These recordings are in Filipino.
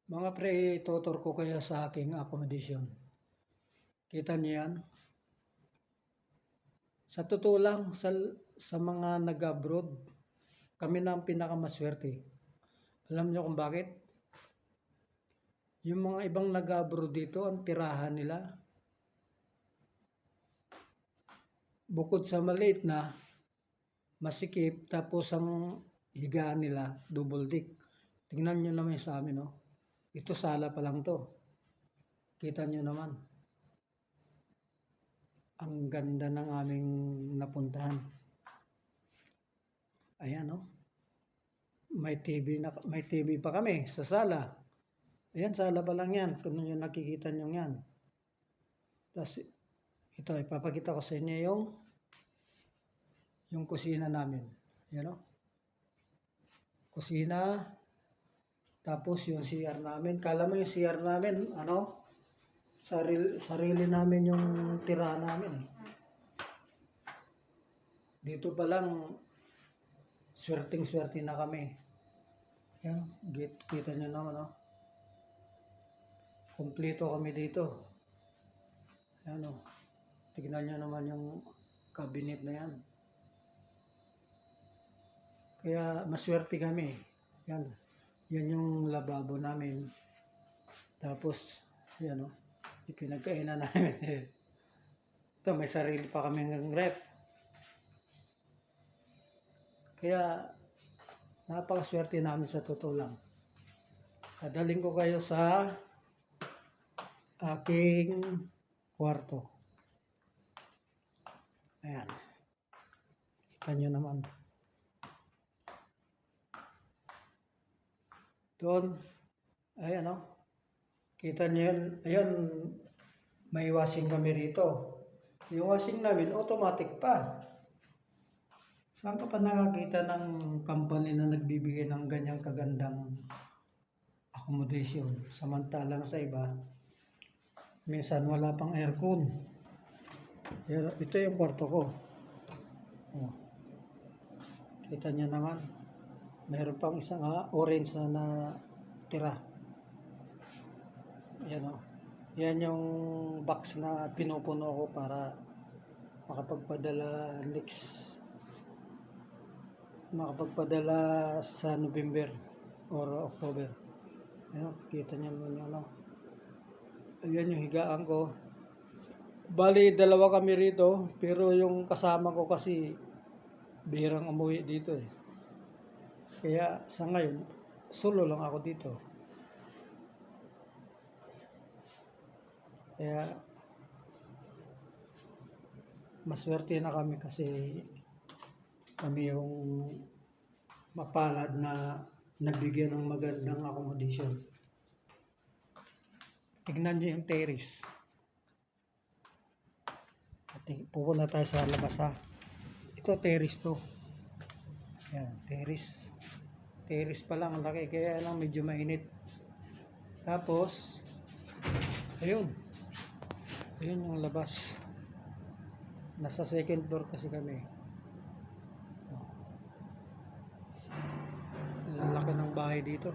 Mga pre, tutur ko kayo sa aking accommodation. Kita niyo yan? Sa totoo lang, sa mga nag-abroad, kami na ang pinakamaswerte. Alam niyo kung bakit? Yung mga ibang nag-abroad dito, ang tirahan nila, bukod sa maliit na, masikip, tapos ang higaan nila, double deck. Tingnan niyo naman sa amin, no? Ito sala pa lang to. Kita niyo naman. Ang ganda ng aming napuntahan. Ayan, no? May TV pa kami sa sala. Ayan, sala pa lang yan. Kung yung nakikita nyo yan. Tapos, ito, ipapakita ko sa inyo yung kusina namin. Ayan, no? Kusina. Tapos, yung CR namin. Kala mo yung CR namin, ano? Sarili namin yung tirahan namin. Dito pa lang, swerting-swerte na kami. Yan, kita nyo naman, no? Kompleto kami dito. Yan, no? Tignan nyo naman yung cabinet na yan. Kaya maswerte kami. Yan. Yan yung lababo namin. Tapos, yan, no? Ipinagkainan namin. Ito, may sarili pa kami ng rep. Kaya, napakaswerte namin sa totoo lang. Dadaling ko kayo sa aking kwarto. Ayan. Kita nyo naman. Doon. Ayan, no? Kita nyo yun. Ayan, may washing kami rito. Yung washing namin, automatic pa. Saan ka pa nakakita ng company na nagbibigay ng ganyang kagandang accommodation? Samantalang sa iba, minsan wala pang aircon. Ito yung kwarto ko. Oh. Kita nyo naman. Mayroon pang isang orange na tira. Yan o. Yan yung box na pinupuno ko para makapagpadala sa November or October. Ayan, kita nyo naman yun, no? Ayan yung higaan ko. Bali, dalawa kami rito, pero yung kasama ko kasi bihirang umuwi dito eh. Kaya sa ngayon, solo lang ako dito. Kaya maswerte na kami kasi kami yung mapalad na nabigyan ng magandang accommodation. Tignan nyo yung terrace. Pupunta tayo sa labas ha. Ito terrace to. Yan, terrace. Terrace pa lang, laki. Kaya lang medyo mainit. Tapos, ayun. Ayun yung labas. Nasa second floor kasi kami. Laki ng bahay dito.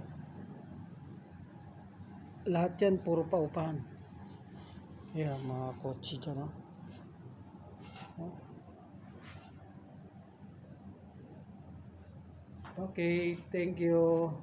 Lahat yan puro paupahan. Yan, mga kotse dyan, no? Okay, thank you.